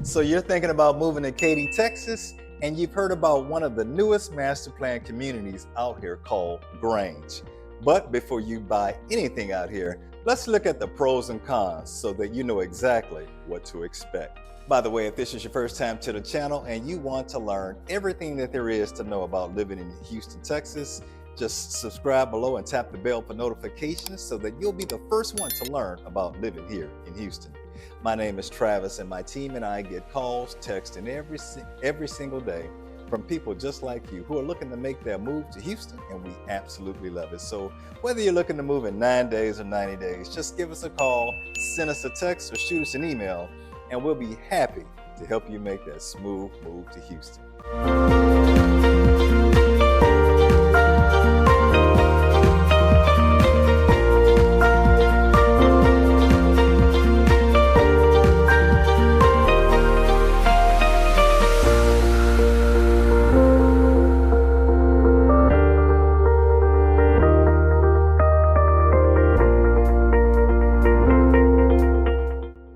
So you're thinking about moving to Katy, Texas, and you've heard about one of the newest master plan communities out here called Grange. But before you buy anything out here, let's look at the pros and cons so that you know exactly what to expect. By the way, if this is your first time to the channel and you want to learn everything that there is to know about living in Houston, Texas, just subscribe below and tap the bell for notifications so that you'll be the first one to learn about living here in Houston. My name is Travis, and my team and I get calls, texts, and every single day from people just like you who are looking to make their move to Houston, and we absolutely love it. So whether you're looking to move in 9 days or 90 days, just give us a call, send us a text, or shoot us an email, and we'll be happy to help you make that smooth move to Houston.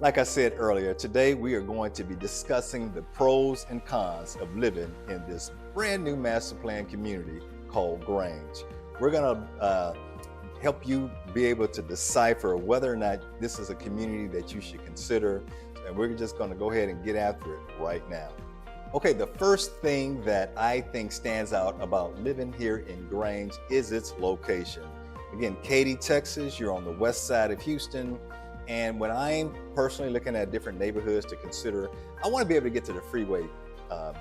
Like I said earlier, today we are going to be discussing the pros and cons of living in this brand new master plan community called Grange. We're going to help you be able to decipher whether or not this is a community that you should consider, and we're just going to go ahead and get after it right now. Okay, the first thing that I think stands out about living here in Grange is its location. Again, Katy, Texas, you're on the west side of Houston. And when I'm personally looking at different neighborhoods to consider, I want to be able to get to the freeway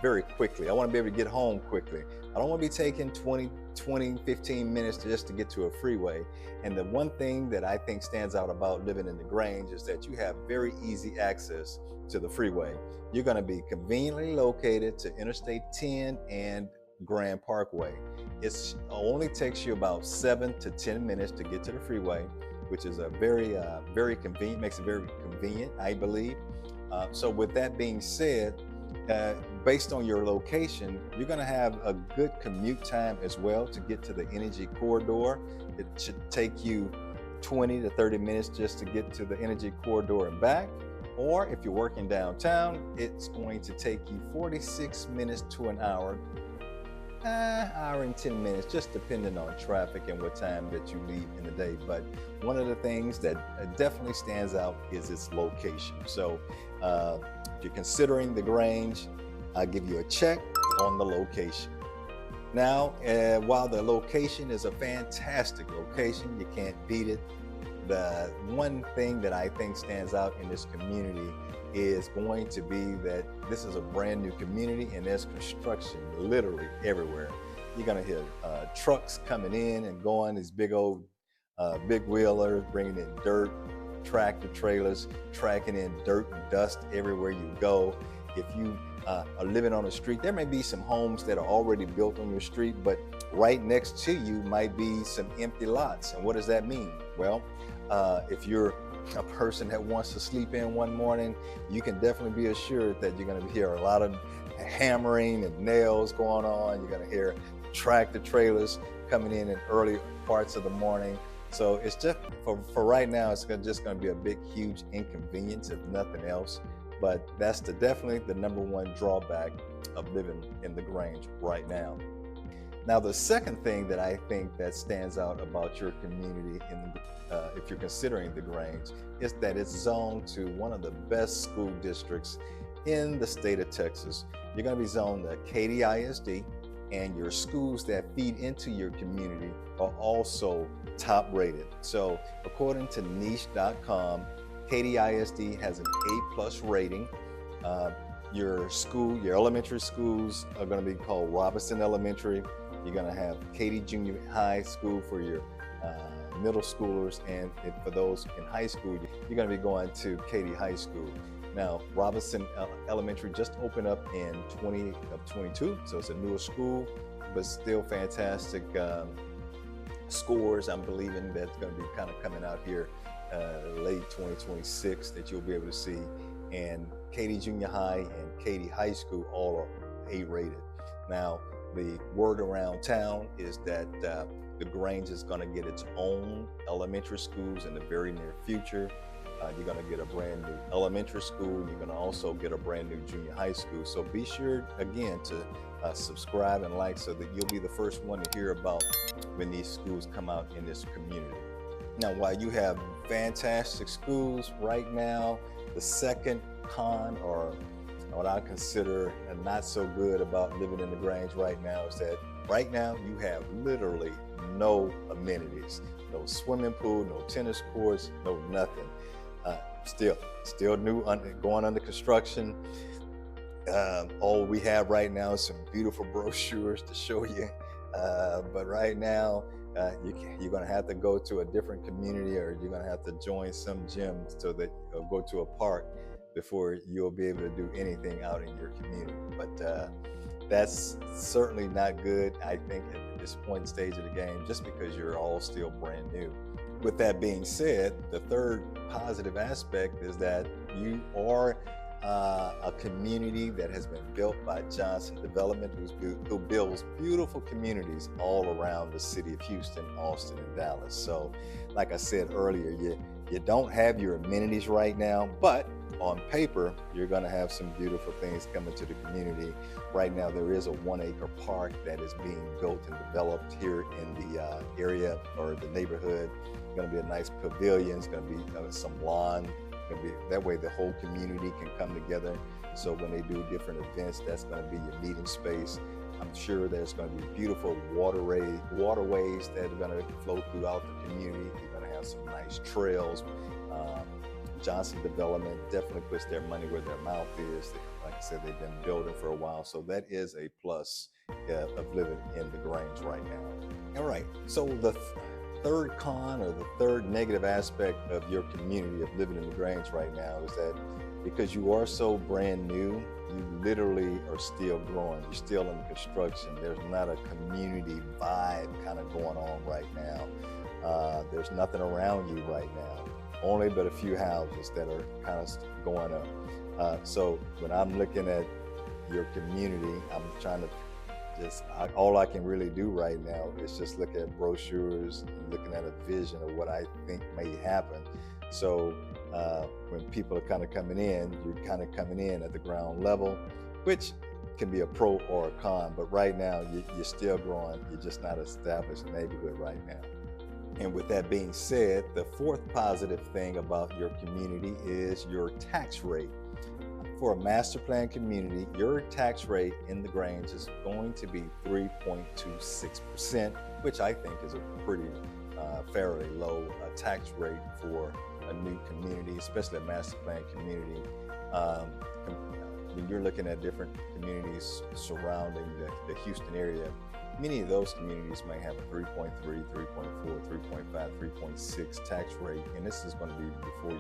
very quickly. I want to be able to get home quickly. I don't want to be taking 15 minutes just to get to a freeway. And the one thing that I think stands out about living in the Grange is that you have very easy access to the freeway. You're going to be conveniently located to Interstate 10 and Grand Parkway. It only takes you about 7 to 10 minutes to get to the freeway, which is a very convenient, makes it very convenient, I believe. So with that being said, based on your location, you're gonna have a good commute time as well to get to the energy corridor. It should take you 20 to 30 minutes just to get to the energy corridor and back. Or if you're working downtown, it's going to take you 46 minutes to an hour and 10 minutes, just depending on traffic and what time that you leave in the day. But one of the things that definitely stands out is its location. So if you're considering the Grange, I'll give you a check on the location. Now, while the location is a fantastic location, you can't beat it. The one thing that I think stands out in this community is going to be that this is a brand new community and there's construction literally everywhere. You're gonna hear trucks coming in and going, these big old big wheelers bringing in dirt, tractor trailers, tracking in dirt and dust everywhere you go. If you are living on a street, there may be some homes that are already built on your street, but right next to you might be some empty lots. And what does that mean? Well, if you're a person that wants to sleep in one morning, you can definitely be assured that you're going to hear a lot of hammering and nails going on. You're going to hear tractor trailers coming in early parts of the morning. So it's just for right now, it's just going to be a big, huge inconvenience, if nothing else. But that's definitely the number one drawback of living in the Grange right now. Now, the second thing that I think that stands out about your community, if you're considering the Grange, is that it's zoned to one of the best school districts in the state of Texas. You're going to be zoned to Katy ISD, and your schools that feed into your community are also top rated. So according to niche.com, Katy ISD has an A+ rating. Your elementary schools are going to be called Robinson Elementary. You're going to have Katy Junior High School for your middle schoolers, and for those in high school, you're going to be going to Katy High School. Now, Robinson Elementary just opened up in 2022, so it's a newer school, but still fantastic scores. I'm believing that's going to be kind of coming out here late 2026 that you'll be able to see. And Katy Junior High and Katy High School all are A-rated. Now, the word around town is that the Grange is going to get its own elementary schools in the very near future. You're going to get a brand new elementary school. You're going to also get a brand new junior high school. So be sure, again, to subscribe and like so that you'll be the first one to hear about when these schools come out in this community. Now, while you have fantastic schools right now, the second con, or what I consider not so good about living in the Grange right now, is that right now you have literally no amenities, no swimming pool, no tennis courts, no nothing. Still new, going under construction. All we have right now is some beautiful brochures to show you, but right now you're going to have to go to a different community, or you're going to have to join some gym so that go to a park before you'll be able to do anything out in your community. But that's certainly not good, I think, at this point stage of the game, just because you're all still brand new. With that being said, the third positive aspect is that you are a community that has been built by Johnson Development, who builds beautiful communities all around the city of Houston, Austin, and Dallas. So, like I said earlier, you don't have your amenities right now, but on paper, you're going to have some beautiful things coming to the community. Right now, there is a 1-acre park that is being built and developed here in the area or the neighborhood. It's going to be a nice pavilion. It's going to be some lawn. That way the whole community can come together. So when they do different events, that's going to be your meeting space. I'm sure there's going to be beautiful waterways that are going to flow throughout the community. You're going to have some nice trails. Johnson Development definitely puts their money where their mouth is. Like I said, they've been building for a while. So that is a plus of living in the Grange right now. All right, so the third con, or the third negative aspect of your community of living in the Grange right now, is that because you are so brand new, you literally are still growing. You're still in construction. There's not a community vibe kind of going on right now. There's nothing around you right now, only but a few houses that are kind of going up. So when I'm looking at your community, I'm trying to all I can really do right now is just look at brochures, looking at a vision of what I think may happen. So when people are kind of coming in, you're kind of coming in at the ground level, which can be a pro or a con. But right now, you're still growing. You're just not established neighborhood right now. And with that being said, the fourth positive thing about your community is your tax rate. For a master plan community, your tax rate in the Grange is going to be 3.26%, which I think is a pretty fairly low tax rate for a new community, especially a master plan community. When you're looking at different communities surrounding the Houston area, many of those communities may have a 3.3, 3.4, 3.5, 3.6 tax rate, and this is going to be before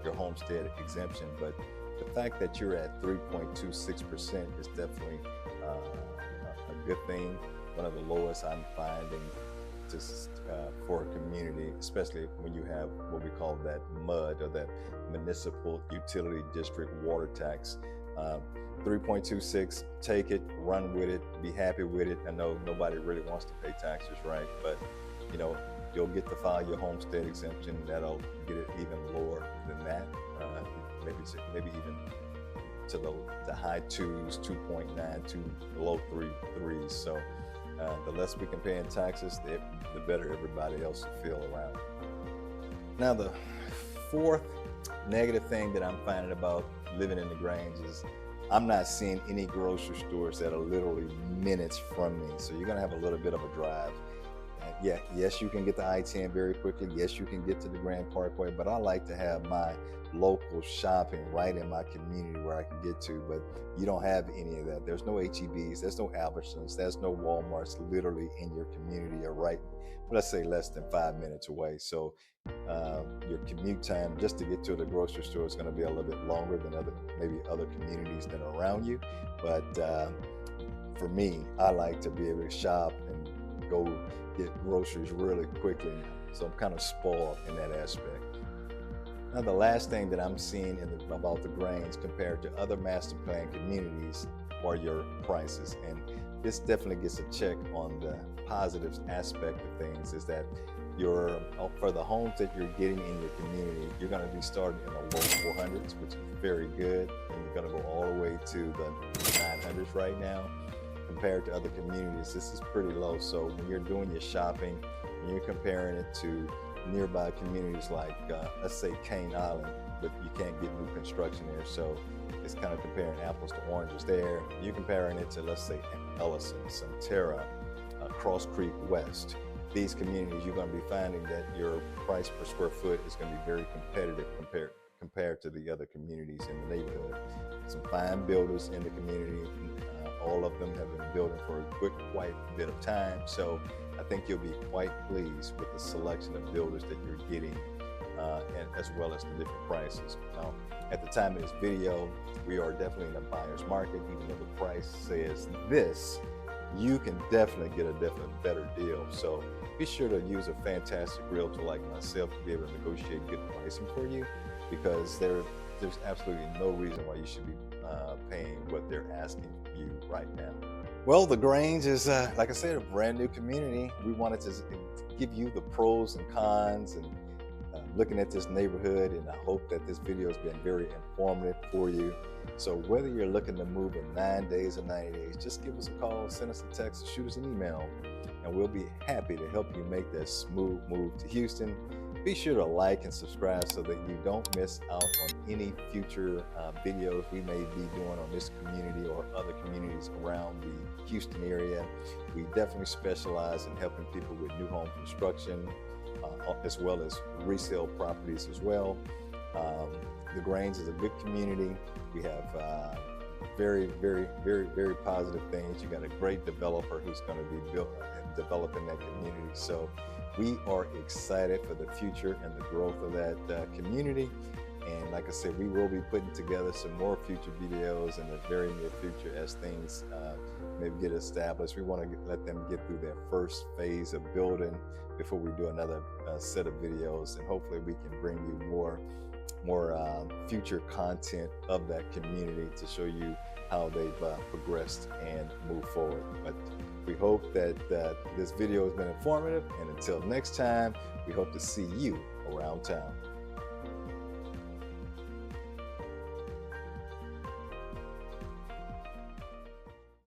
your homestead exemption. But the fact that you're at 3.26% is definitely a good thing. One of the lowest I'm finding for a community, especially when you have what we call that MUD, or that municipal utility district water tax. 3.26, take it, run with it, be happy with it. I know nobody really wants to pay taxes, right? But you'll get to file your homestead exemption. That'll get it even lower than that. Maybe even to the high 2s, 2.9 to the low 3s. So the less we can pay in taxes, the better everybody else will feel around. Now, the fourth negative thing that I'm finding about living in the Grange is I'm not seeing any grocery stores that are literally minutes from me. So you're gonna have a little bit of a drive. Yes, you can get to I-10 very quickly. Yes, you can get to the Grand Parkway, but I like to have my local shopping right in my community where I can get to, but you don't have any of that. There's no H-E-Bs, there's no Albertsons, there's no Walmarts literally in your community, or right, let's say less than 5 minutes away. So your commute time just to get to the grocery store is going to be a little bit longer than other communities that are around you. But for me, I like to be able to shop and go get groceries really quickly. So I'm kind of spoiled in that aspect. Now, the last thing that I'm seeing about the Grange compared to other master plan communities are your prices. And this definitely gets a check on the positive aspect of things, is that for the homes that you're getting in your community, you're going to be starting in the low 400s, which is very good, and you're going to go all the way to the 900s right now. Compared to other communities, this is pretty low. So when you're doing your shopping and you're comparing it to nearby communities like, let's say Cane Island, but you can't get new construction there, so it's kind of comparing apples to oranges there. You're comparing it to, let's say, Ellison, Centera, Cross Creek West. These communities, you're going to be finding that your price per square foot is going to be very competitive compared to the other communities in the neighborhood. Some fine builders in the community. All of them have been building for quite a bit of time, so I think you'll be quite pleased with the selection of builders that you're getting, and as well as the different prices. Now, at the time of this video, we are definitely in a buyer's market. Even though the price says this, you can definitely get a better deal. So be sure to use a fantastic realtor like myself to be able to negotiate good pricing for you, because there's absolutely no reason why you should be paying what they're asking you right now. Well, the Grange is, like I said, a brand new community. We wanted to give you the pros and cons and looking at this neighborhood, and I hope that this video has been very informative for you. So whether you're looking to move in 9 days or 90 days, just give us a call, send us a text, or shoot us an email, and we'll be happy to help you make that smooth move to Houston. Be sure to like and subscribe so that you don't miss out on any future videos we may be doing on this community or other communities around the Houston area. We definitely specialize in helping people with new home construction, as well as resale properties as well. The Grange is a good community. We have very positive things. You got a great developer who's going to be developing that community. So we are excited for the future and the growth of that community. And like I said, we will be putting together some more future videos in the very near future as things maybe get established. We want to let them get through their first phase of building before we do another set of videos. And hopefully we can bring you more future content of that community to show you how they've progressed and moved forward. But we hope that this video has been informative, and until next time, we hope to see you around town.